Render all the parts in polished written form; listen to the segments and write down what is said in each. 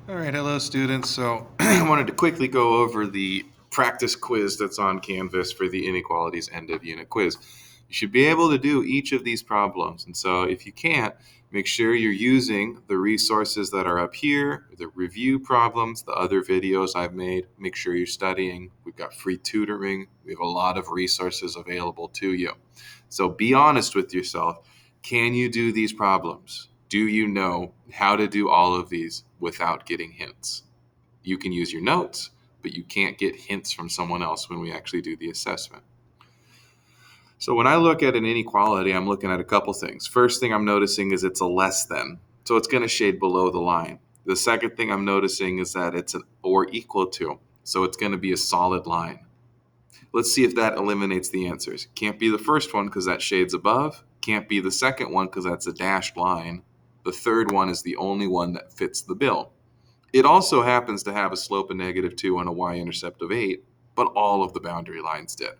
All right, hello students. So I wanted to quickly go over the practice quiz that's on Canvas for the Inequalities end of unit quiz. You should be able to do each of these problems. And so if you can't, make sure you're using the resources that are up here, the review problems, the other videos I've made. Make sure you're studying. We've got free tutoring. We have a lot of resources available to you. So be honest with yourself. Can you do these problems? Do you know how to do all of these without getting hints? You can use your notes, but you can't get hints from someone else when we actually do the assessment. So when I look at an inequality, I'm looking at a couple things. First thing I'm noticing is it's a less than. So it's going to shade below the line. The second thing I'm noticing is that it's an or equal to. So it's going to be a solid line. Let's see if that eliminates the answers. Can't be the first one because that shades above. Can't be the second one because that's a dashed line. The third one is the only one that fits the bill. It also happens to have a slope of -2 and a y-intercept of 8, but all of the boundary lines did.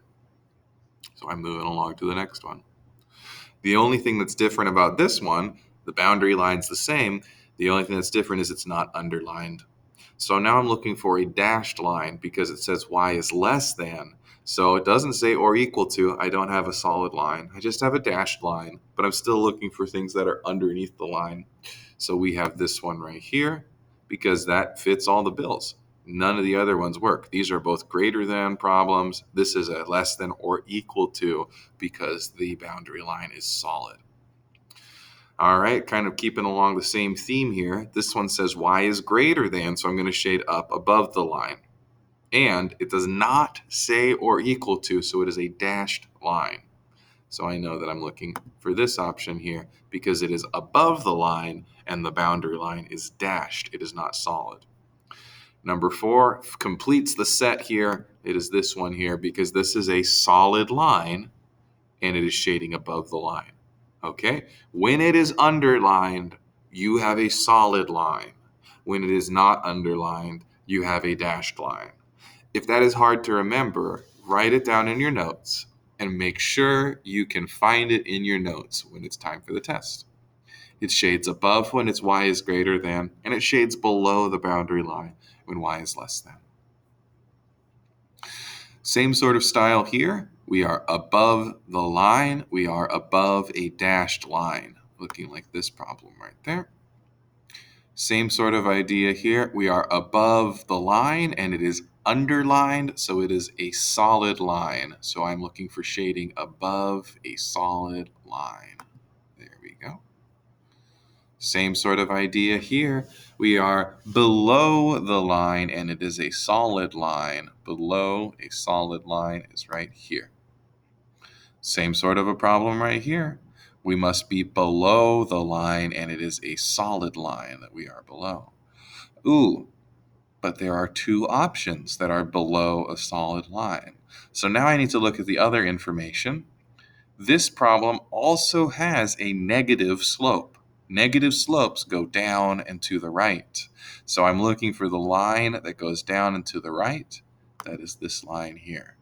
So I'm moving along to the next one. The only thing that's different about this one, the boundary line's the same. The only thing that's different is it's not underlined. So now I'm looking for a dashed line because it says y is less than. So it doesn't say or equal to. I don't have a solid line. I just have a dashed line, but I'm still looking for things that are underneath the line. So we have this one right here because that fits all the bills. None of the other ones work. These are both greater than problems. This is a less than or equal to because the boundary line is solid. All right, kind of keeping along the same theme here. This one says y is greater than, so I'm going to shade up above the line. And it does not say or equal to, so it is a dashed line. So I know that I'm looking for this option here because it is above the line and the boundary line is dashed. It is not solid. Number 4 completes the set here. It is this one here because this is a solid line and it is shading above the line. Okay? When it is underlined, you have a solid line. When it is not underlined, you have a dashed line. If that is hard to remember, write it down in your notes and make sure you can find it in your notes when it's time for the test. It shades above when its y is greater than, and it shades below the boundary line when y is less than. Same sort of style here. We are above the line. We are above a dashed line, looking like this problem right there. Same sort of idea here. We are above the line and it is underlined, so it is a solid line. So I'm looking for shading above a solid line. There we go. Same sort of idea here. We are below the line and it is a solid line. Below a solid line is right here. Same sort of a problem right here. We must be below the line and it is a solid line that we are below. Ooh, but there are two options that are below a solid line. So now I need to look at the other information. This problem also has a negative slope. Negative slopes go down and to the right. So I'm looking for the line that goes down and to the right. That is this line here.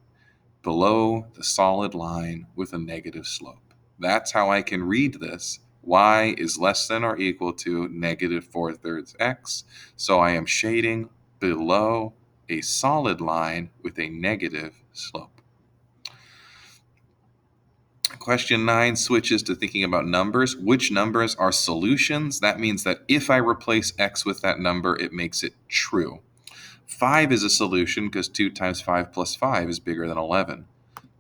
Below the solid line with a negative slope. That's how I can read this. Y is less than or equal to -4/3 x. So I am shading below a solid line with a negative slope. Question 9 switches to thinking about numbers. Which numbers are solutions? That means that if I replace x with that number, it makes it true. 5 is a solution because 2 times 5 plus 5 is bigger than 11.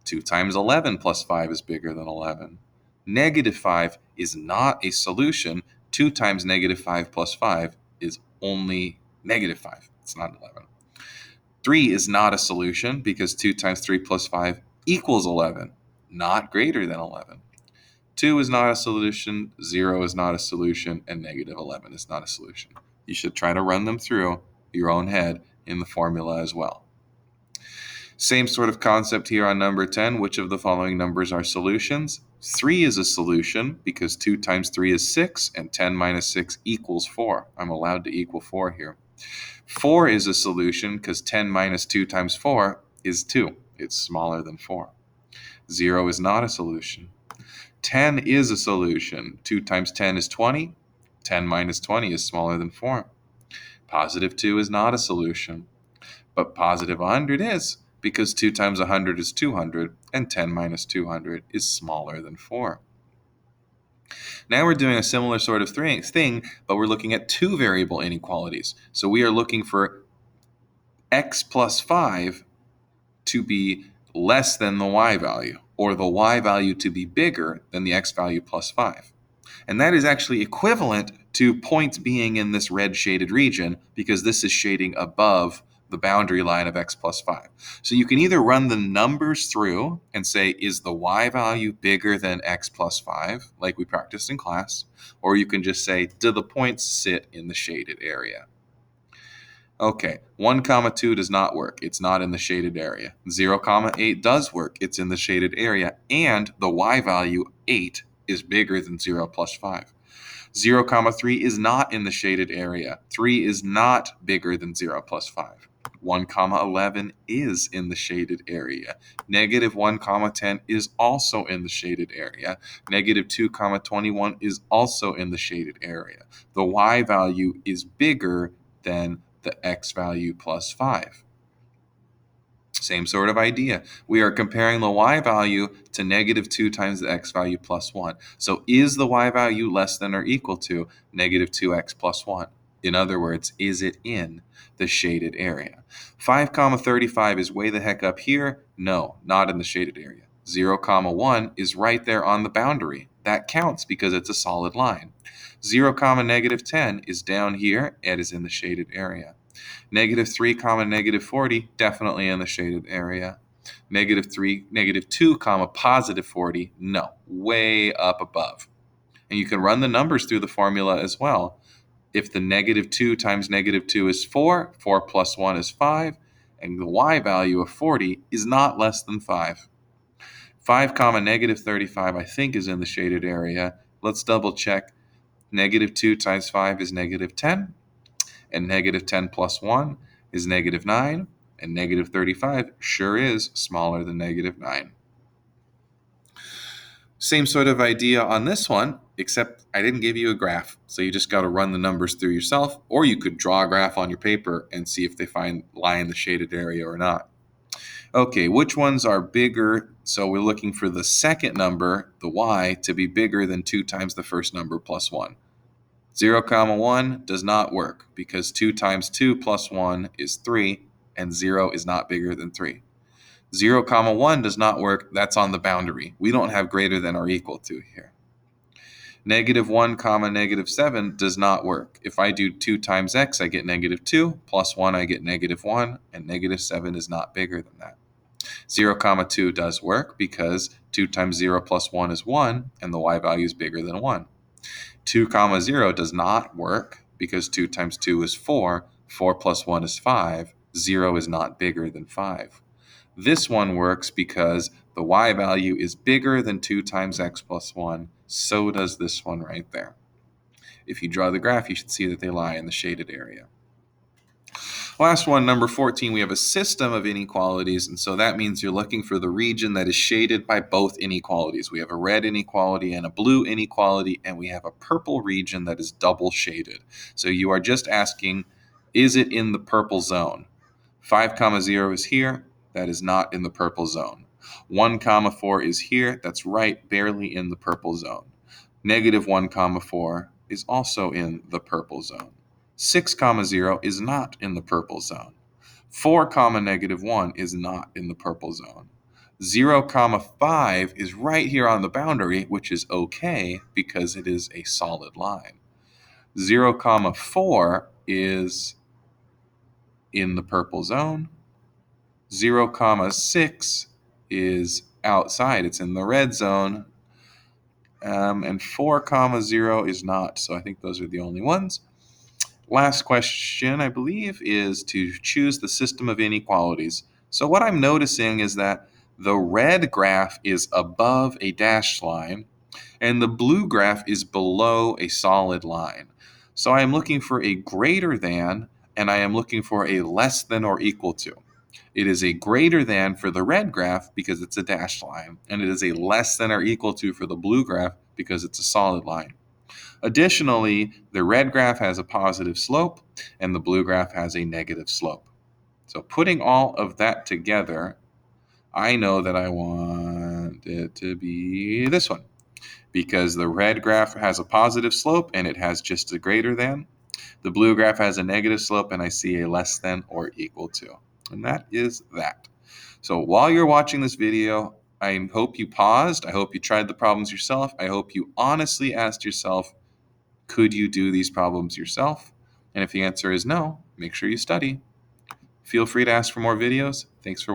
2 times 11 plus 5 is bigger than 11. -5 is not a solution. 2 times -5 plus 5 is only -5. It's not 11. 3 is not a solution because 2 times 3 plus 5 equals 11, not greater than 11. 2 is not a solution, 0 is not a solution, and -11 is not a solution. You should try to run them through your own head in the formula as well. Same sort of concept here on number 10. Which of the following numbers are solutions? 3 is a solution because 2 times 3 is 6, and 10 minus 6 equals 4. I'm allowed to equal 4 here. 4 is a solution because 10 minus 2 times 4 is 2. It's smaller than 4. 0 is not a solution. 10 is a solution. 2 times 10 is 20. 10 minus 20 is smaller than 4. Positive 2 is not a solution, but positive 100 is, because 2 times 100 is 200, and 10 minus 200 is smaller than 4. Now we're doing a similar sort of thing, but we're looking at two variable inequalities. So we are looking for x plus 5 to be less than the y value, or the y value to be bigger than the x value plus 5. And that is actually equivalent to points being in this red shaded region, because this is shading above the boundary line of x plus 5. So you can either run the numbers through and say, is the y value bigger than x plus 5, like we practiced in class, or you can just say, do the points sit in the shaded area? Okay, 1 comma 2 does not work. It's not in the shaded area. 0 comma 8 does work. It's in the shaded area, and the y value 8 is bigger than 0 plus 5. 0 comma 3 is not in the shaded area. 3 is not bigger than 0 plus 5. 1 comma 11 is in the shaded area. Negative 1 comma 10 is also in the shaded area. Negative 2 comma 21 is also in the shaded area. The y value is bigger than the x value plus 5. Same sort of idea. We are comparing the y value to negative 2 times the x value plus 1. So is the y value less than or equal to negative 2x plus 1? In other words, is it in the shaded area? 5 comma 35 is way the heck up here. No, not in the shaded area. 0 comma 1 is right there on the boundary. That counts because it's a solid line. 0 comma negative 10 is down here and is in the shaded area. Negative 3 comma negative 40, definitely in the shaded area. Negative 3, negative 2 comma positive 40, no, way up above. And you can run the numbers through the formula as well. If the negative 2 times negative 2 is 4, 4 plus 1 is 5, and the y value of 40 is not less than 5. 5 comma negative 35, I think, is in the shaded area. Let's double check. Negative 2 times 5 is negative 10, and negative 10 plus 1 is negative 9, and negative 35 sure is smaller than negative 9. Same sort of idea on this one, except I didn't give you a graph, so you just got to run the numbers through yourself, or you could draw a graph on your paper and see if they lie in the shaded area or not. Okay, which ones are bigger? So we're looking for the second number, the y, to be bigger than 2 times the first number plus 1. 0 comma 1 does not work because 2 times 2 plus 1 is 3, and 0 is not bigger than 3. 0 comma 1 does not work. That's on the boundary. We don't have greater than or equal to here. Negative 1 comma negative 7 does not work. If I do 2 times x, I get negative 2, plus 1, I get negative 1, and negative 7 is not bigger than that. 0 comma 2 does work because 2 times 0 plus 1 is 1, and the y value is bigger than 1. 2 comma 0 does not work because 2 times 2 is 4, 4 plus 1 is 5, 0 is not bigger than 5. This one works because the y value is bigger than 2 times x plus 1, so does this one right there. If you draw the graph, you should see that they lie in the shaded area. Last one, number 14, we have a system of inequalities, and so that means you're looking for the region that is shaded by both inequalities. We have a red inequality and a blue inequality, and we have a purple region that is double shaded. So you are just asking, is it in the purple zone? 5 comma 0 is here. That is not in the purple zone. 1 comma 4 is here. That's right, barely in the purple zone. Negative 1 comma 4 is also in the purple zone. 6 comma 0 is not in the purple zone. 4 comma negative 1 is not in the purple zone. 0 comma 5 is right here on the boundary, which is okay because it is a solid line. 0 comma 4 is in the purple zone. 0 comma 6 is outside, it's in the red zone. And 4 comma 0 is not, so I think those are the only ones. Last question, I believe, is to choose the system of inequalities. So what I'm noticing is that the red graph is above a dashed line, and the blue graph is below a solid line. So I am looking for a greater than, and I am looking for a less than or equal to. It is a greater than for the red graph because it's a dashed line, and it is a less than or equal to for the blue graph because it's a solid line. Additionally, the red graph has a positive slope and the blue graph has a negative slope. So putting all of that together, I know that I want it to be this one because the red graph has a positive slope and it has just a greater than. The blue graph has a negative slope and I see a less than or equal to. And that is that. So while you're watching this video, I hope you paused. I hope you tried the problems yourself. I hope you honestly asked yourself, could you do these problems yourself? And if the answer is no, make sure you study. Feel free to ask for more videos. Thanks for